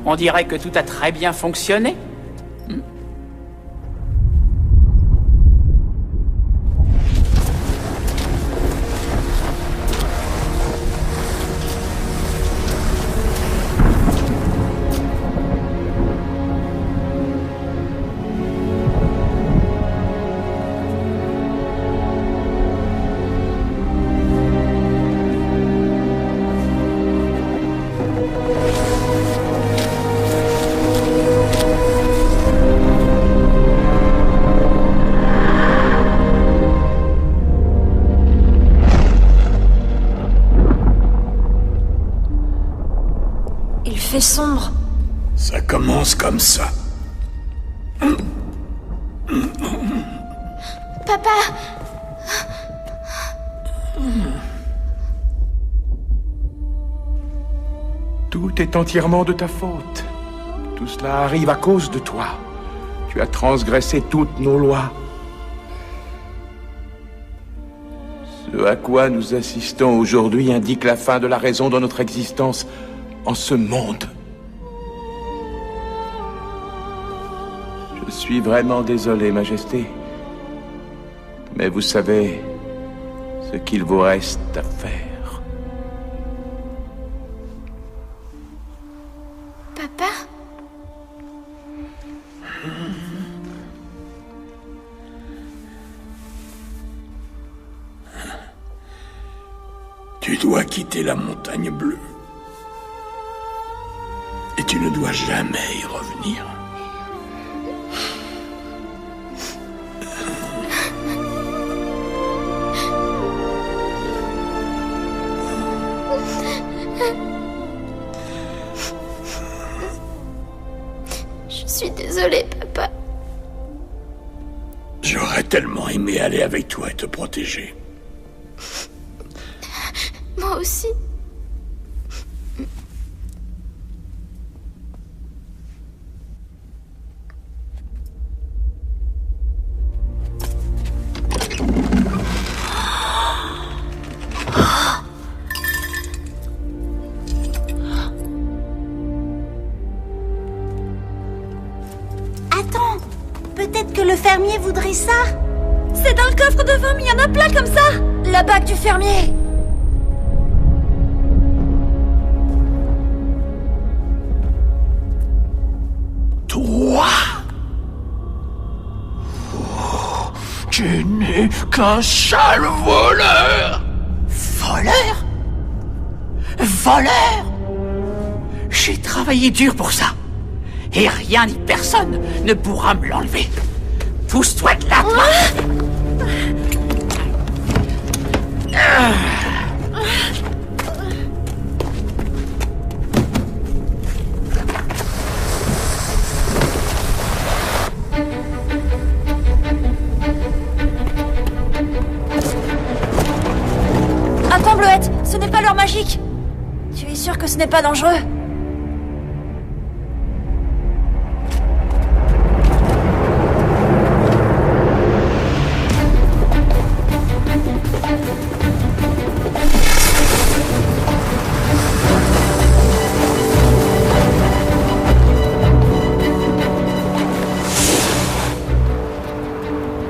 On dirait que tout a très bien fonctionné.
Il fait sombre.
Ça commence comme ça.
Papa!
Tout est entièrement de ta faute. Tout cela arrive à cause de toi. Tu as transgressé toutes nos lois. Ce à quoi nous assistons aujourd'hui indique la fin de la raison de notre existence en ce monde. Je suis vraiment désolé, Majesté. Mais vous savez ce qu'il vous reste à faire.
Papa?
Tu dois quitter la montagne bleue. Et tu ne dois jamais y revenir.
Je suis désolée, papa.
J'aurais tellement aimé aller avec toi et te protéger.
Moi aussi.
Attends, peut-être que le fermier voudrait ça.
C'est dans le coffre de vin, mais il y en a plein comme ça. La bague du fermier.
Toi? Oh, tu n'es qu'un sale voleur!
Voleur? Voleur? J'ai travaillé dur pour ça. Et rien ni personne ne pourra me l'enlever. Pousse-toi de là, toi!
Attends, Bleuette, ce n'est pas l'heure magique. Tu es sûr que ce n'est pas dangereux?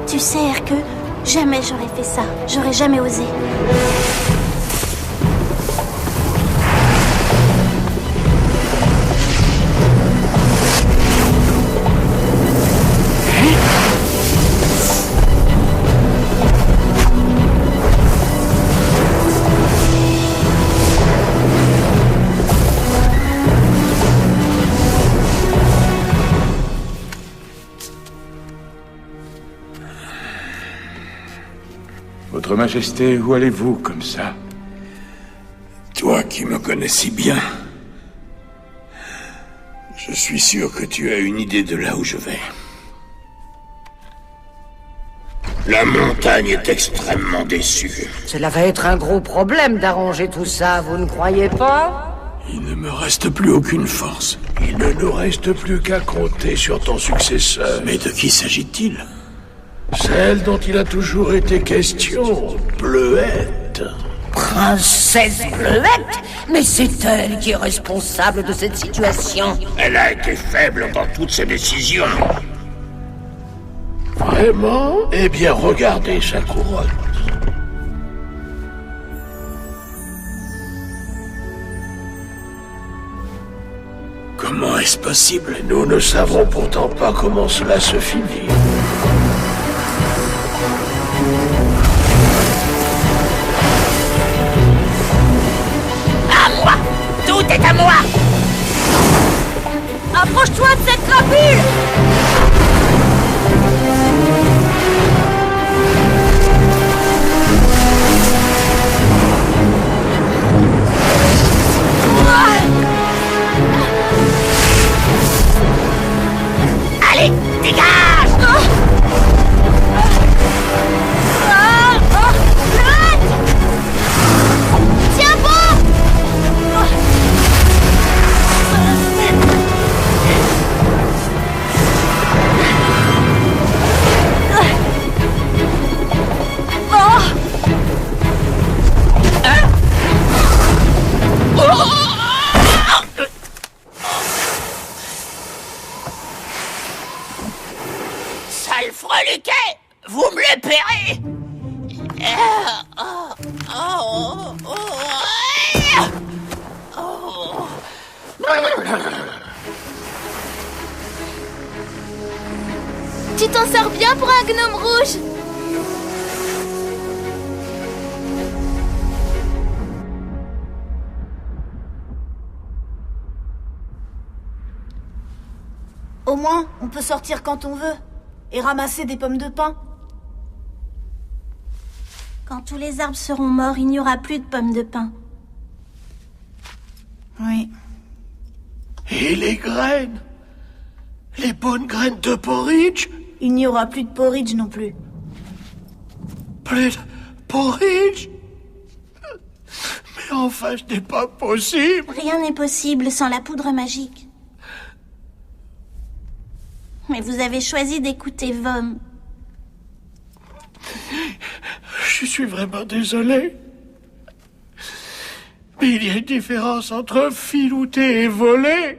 Tu sais, Hercule, jamais j'aurais fait ça. J'aurais jamais osé.
Votre Majesté, où allez-vous comme ça?
Toi qui me connais si bien, je suis sûr que tu as une idée de là où je vais. La montagne est extrêmement déçue.
Cela va être un gros problème d'arranger tout ça, vous ne croyez pas?
Il ne me reste plus aucune force. Il ne nous reste plus qu'à compter sur ton successeur. Mais de qui s'agit-il? Celle dont il a toujours été question, Bleuette.
Princesse Bleuette? Mais c'est elle qui est responsable de cette situation.
Elle a été faible dans toutes ses décisions. Vraiment? Eh bien, regardez sa couronne.
Comment est-ce possible?
Nous ne savons pourtant pas comment cela se finit.
À moi! Tout est à moi!
Approche-toi de cette crapule!
Allez, dégage!
Tiens bon!
Sale freluquet! Vous me le paierez!
Tu t'en sors bien pour un gnome rouge!
Au moins, on peut sortir quand on veut et ramasser des pommes de pin. Quand tous les arbres seront morts, il n'y aura plus de pommes de pin. Oui.
Et les graines? Les bonnes graines de porridge?
Il n'y aura plus de porridge non plus.
Plus de porridge? Mais enfin, ce n'est pas possible.
Rien n'est possible sans la poudre magique. Mais vous avez choisi d'écouter Vom.
Je suis vraiment désolé. Mais il y a une différence entre filouter et voler.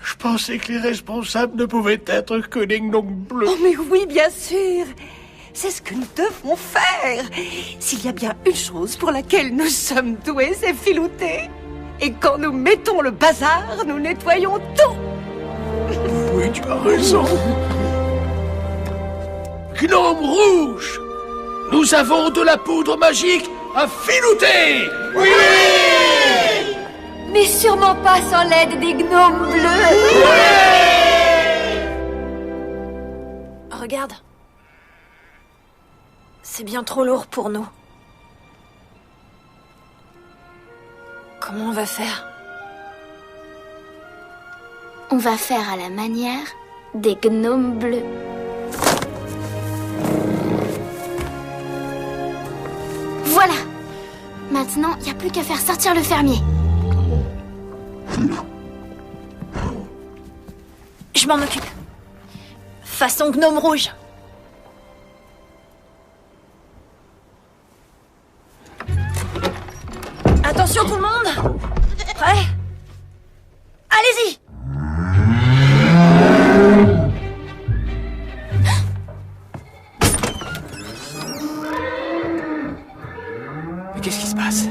Je pensais que les responsables ne pouvaient être que les gnomes bleus.
Oh mais oui, bien sûr. C'est ce que nous devons faire. S'il y a bien une chose pour laquelle nous sommes doués, c'est filouter. Et quand nous mettons le bazar, nous nettoyons tout.
Oui, tu as raison. Gnome rouge, nous avons de la poudre magique à filouter. Oui!
Mais sûrement pas sans l'aide des gnomes bleus.
Regarde. C'est bien trop lourd pour nous. Comment on va faire?
On va faire à la manière des gnomes bleus. Voilà. Maintenant, il n'y a plus qu'à faire sortir le fermier.
Je m'en occupe. Façon gnome rouge. Attention tout le monde. Prêt? Allez-y.
Mais qu'est-ce qui se passe?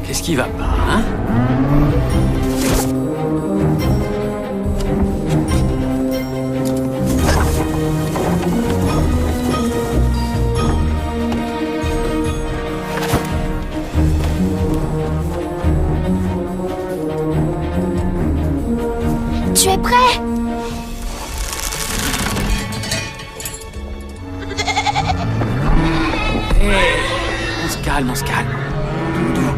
Qu'est-ce qui va pas, hein? on se calme. Doudou.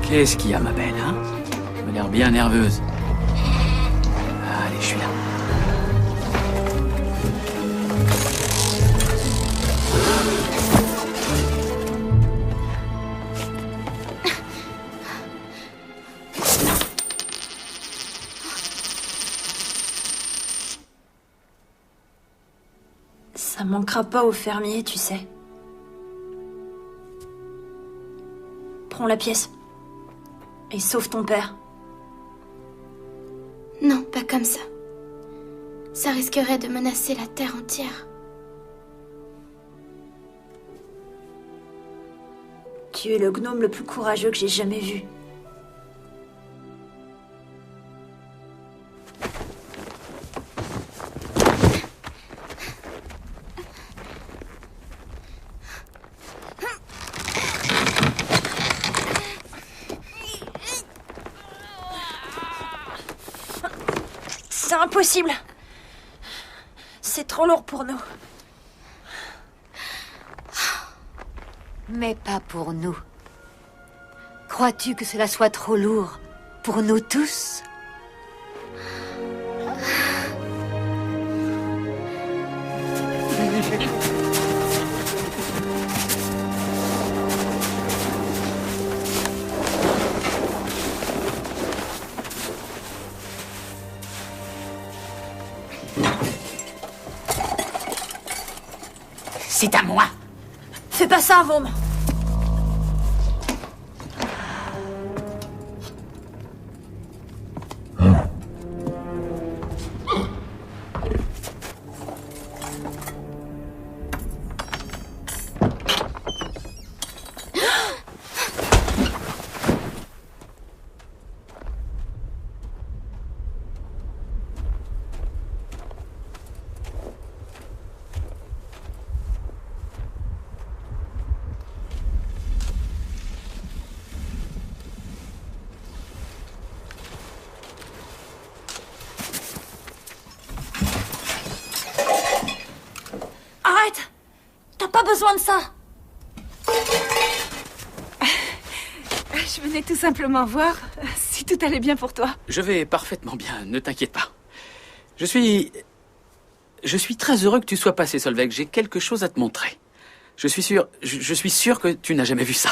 Qu'est-ce qu'il y a, ma belle, hein? Tu m'as l'air bien nerveuse. Allez, je suis là.
Ça manquera pas au fermier, tu sais. Prends la pièce. Et sauve ton père.
Non, pas comme ça. Ça risquerait de menacer la terre entière.
Tu es le gnome le plus courageux que j'ai jamais vu. C'est impossible. C'est trop lourd pour nous.
Mais pas pour nous. Crois-tu que cela soit trop lourd pour nous tous?
C'est à moi.
Fais pas ça, Vorm. Arrête! T'as pas besoin de ça!
Je venais tout simplement voir si tout allait bien pour toi.
Je vais parfaitement bien, ne t'inquiète pas. Je suis très heureux que tu sois passé, Solveig. J'ai quelque chose à te montrer. Je suis sûr que tu n'as jamais vu ça.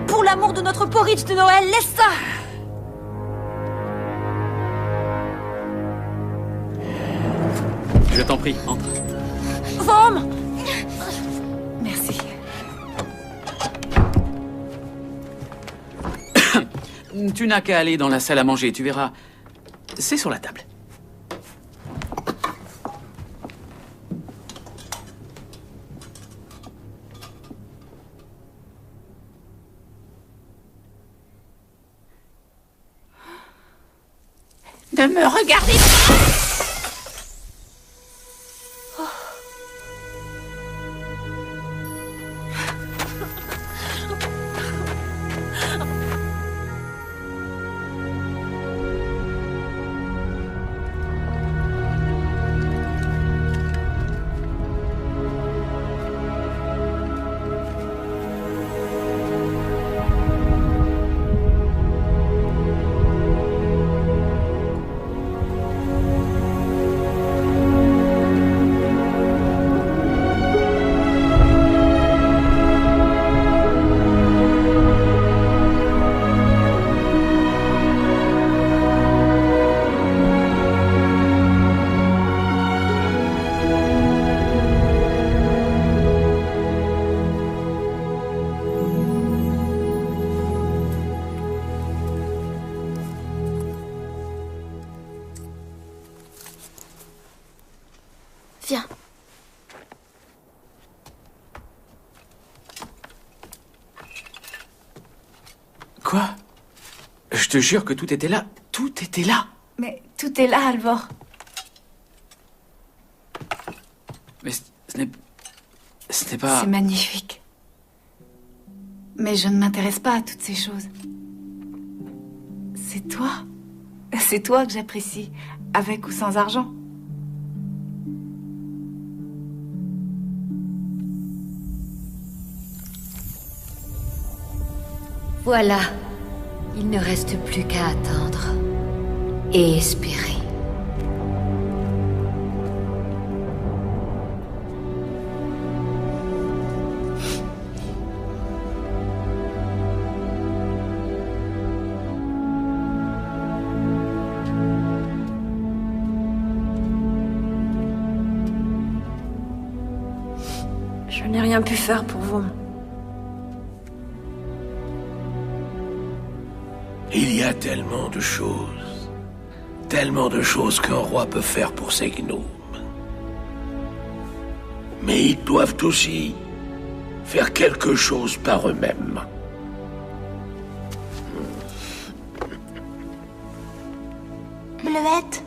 Pour l'amour de notre porridge de Noël, laisse ça!
Je t'en prie, entre.
Vorm!
Merci.
Tu n'as qu'à aller dans la salle à manger, tu verras. C'est sur la table.
Ne me regardez pas.
Quoi? Je te jure que tout était là. Tout était là.
Mais tout est là, Alvor.
Mais ce n'est pas...
C'est magnifique. Mais je ne m'intéresse pas à toutes ces choses. C'est toi. C'est toi que j'apprécie, avec ou sans argent.
Voilà. Il ne reste plus qu'à attendre. Et espérer.
Je n'ai rien pu faire pour vous.
Il y a tellement de choses qu'un roi peut faire pour ses gnomes. Mais ils doivent aussi faire quelque chose par eux-mêmes.
Bleuette.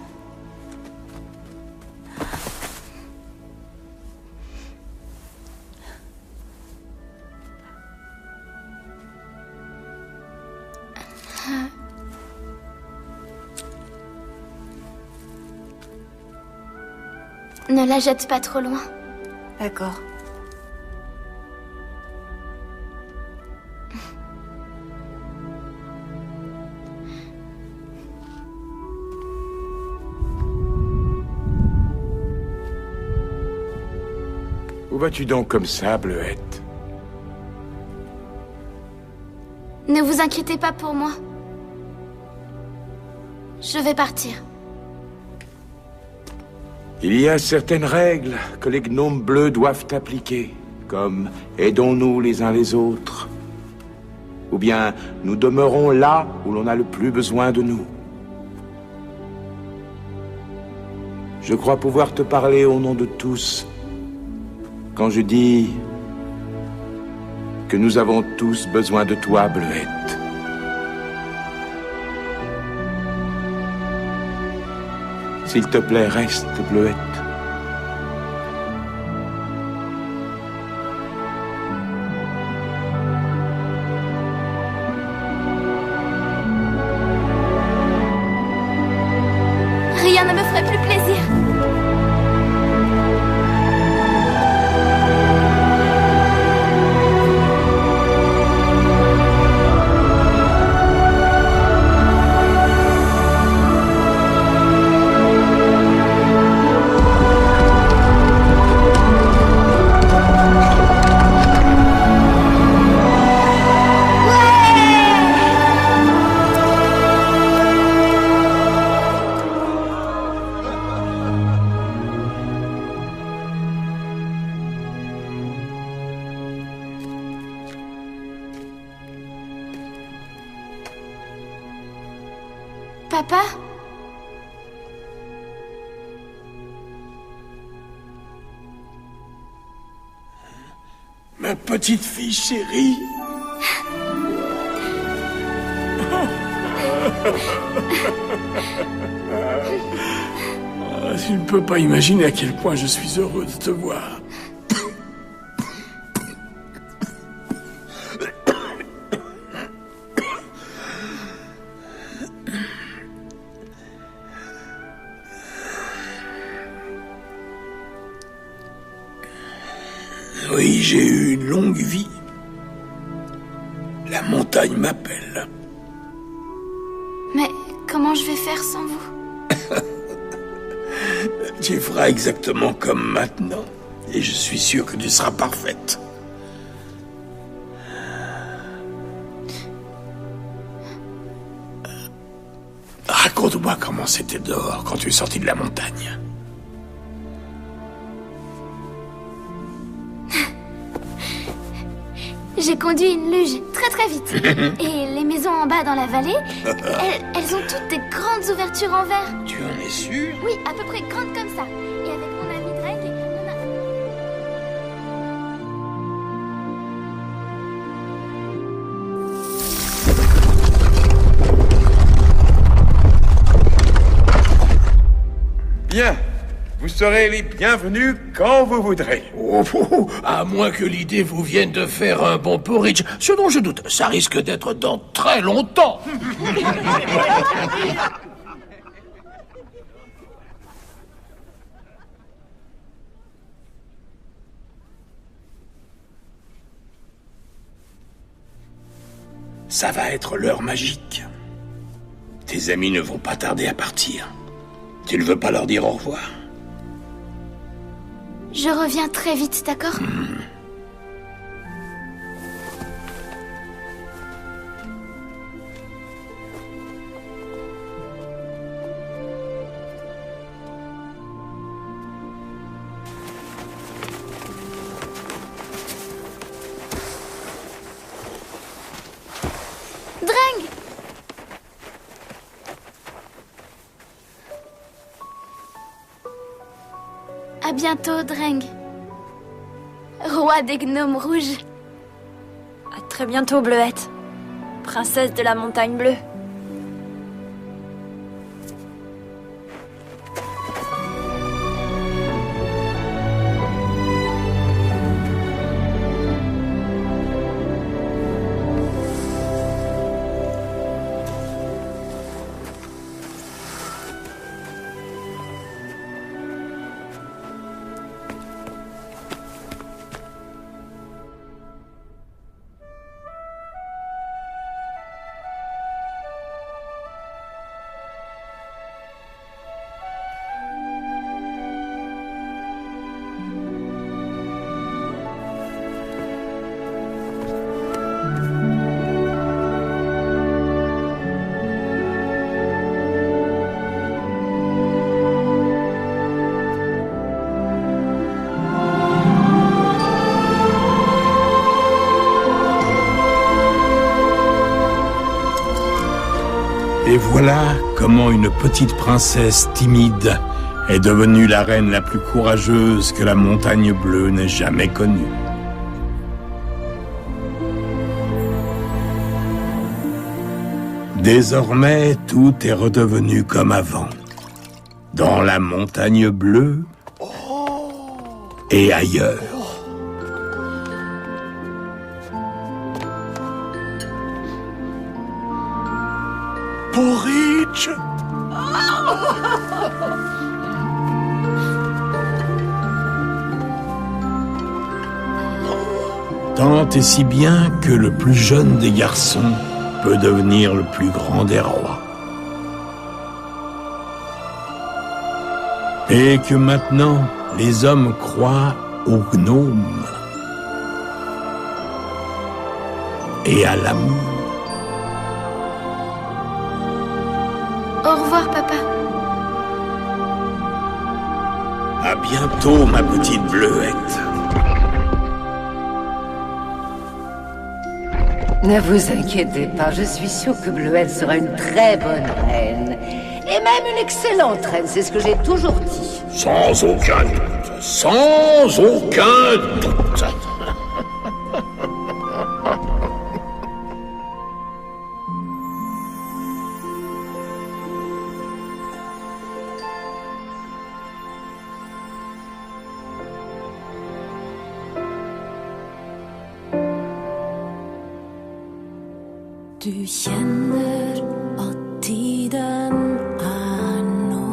Ne la jette pas trop loin.
D'accord.
Où vas-tu donc comme ça, Bleuette?
Ne vous inquiétez pas pour moi. Je vais partir.
Il y a certaines règles que les gnomes bleus doivent appliquer, comme aidons-nous les uns les autres, ou bien nous demeurons là où l'on a le plus besoin de nous. Je crois pouvoir te parler au nom de tous quand je dis que nous avons tous besoin de toi, Bleuette. S'il te plaît, reste, Bleuette.
Rien ne me ferait plus plaisir. Papa?
Ma petite fille chérie. Tu ne peux pas imaginer à quel point je suis heureux de te voir. Oui, j'ai eu une longue vie. La montagne m'appelle.
Mais comment je vais faire sans vous?
Tu feras exactement comme maintenant. Et je suis sûr que tu seras parfaite. Raconte-moi comment c'était dehors quand tu es sorti de la montagne.
J'ai conduit une luge très vite. Et les maisons en bas dans la vallée, elles ont toutes des grandes ouvertures en verre.
Tu en es sûr?
Oui, à peu près grandes comme ça. Et avec mon ami Drake, on a...
serez les bienvenus quand vous voudrez.
À moins que l'idée vous vienne de faire un bon porridge, ce dont je doute. Ça risque d'être dans très longtemps.
Ça va être l'heure magique. Tes amis ne vont pas tarder à partir. Tu ne veux pas leur dire au revoir?
Je reviens très vite, d'accord? Dreng! À bientôt, Dreng. Roi des gnomes rouges.
À très bientôt, Bleuette. Princesse de la montagne bleue.
Et voilà comment une petite princesse timide est devenue la reine la plus courageuse que la montagne bleue n'ait jamais connue. Désormais, tout est redevenu comme avant. Dans la montagne bleue et ailleurs.
Porridge.
Tant et si bien que le plus jeune des garçons peut devenir le plus grand des rois. Et que maintenant, les hommes croient aux gnomes et à l'amour.
Au revoir, papa.
À bientôt, ma petite Bleuette.
Ne vous inquiétez pas, je suis sûre que Bleuette sera une très bonne reine. Et même une excellente reine, c'est ce que j'ai toujours dit.
Sans aucun doute. Sans aucun doute.
Du kjenner at tiden nå.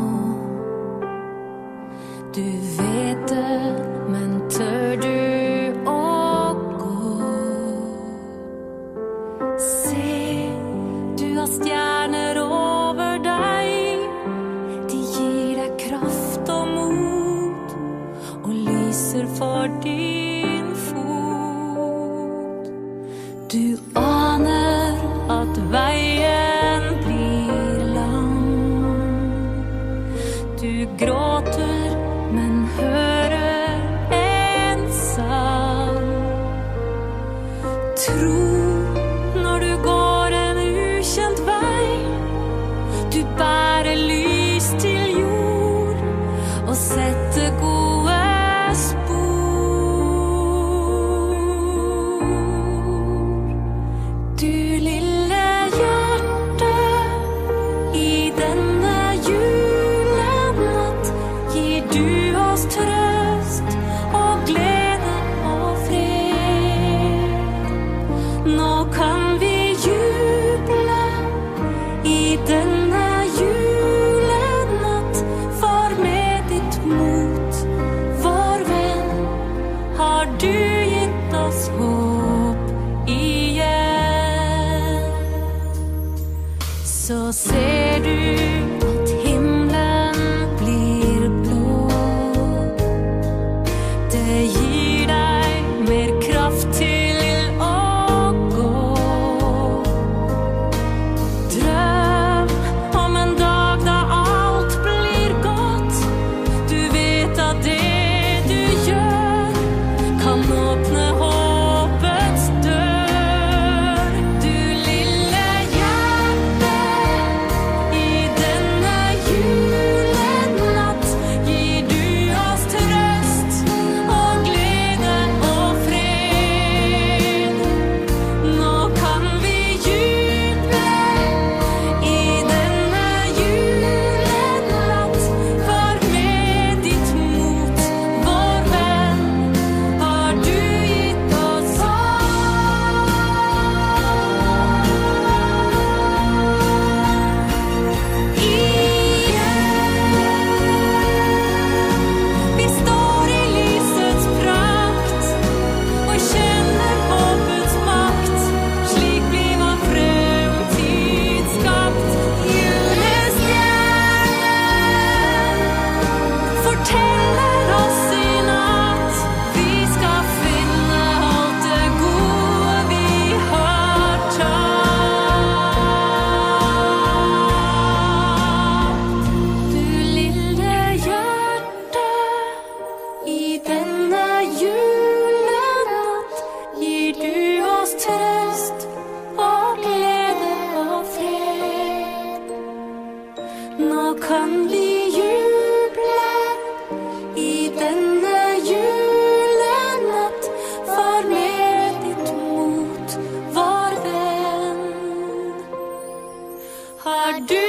Du vet det, men tør du å gå? Se, du har stjerner over deg. De gir deg kraft og mot, og lyser for din fot. Du aner at veien blir lang. Du gråter, men hører en sang. Tro når du går en ukjent vei. Du bærer lys til jord og setter gode spor. Du lille hjerte, så ser du at himmelen blir blå. Det gir deg mer kraft til å gå. Drøm om en dag da alt blir godt. Du vet at det du gjør kan åpne håpets dør. Du lille hjerte, i denne julenatt gir du oss trøst og glede og fred. Nå kan vi juble i denne julenatt, for med ditt mot, vår venn, har du gitt oss Vi står i lysets prakt og kjenner håpets makt, slik blir vår fremtid skapt. Julestjernen forteller oss i natt, vi skal finne alt det gode vi har tapt. Du lille hjerte, i denne julenatt gir du oss trøst og glede og fred. Nå kan vi juble i denne julenatt, for med ditt mot, vår venn, har du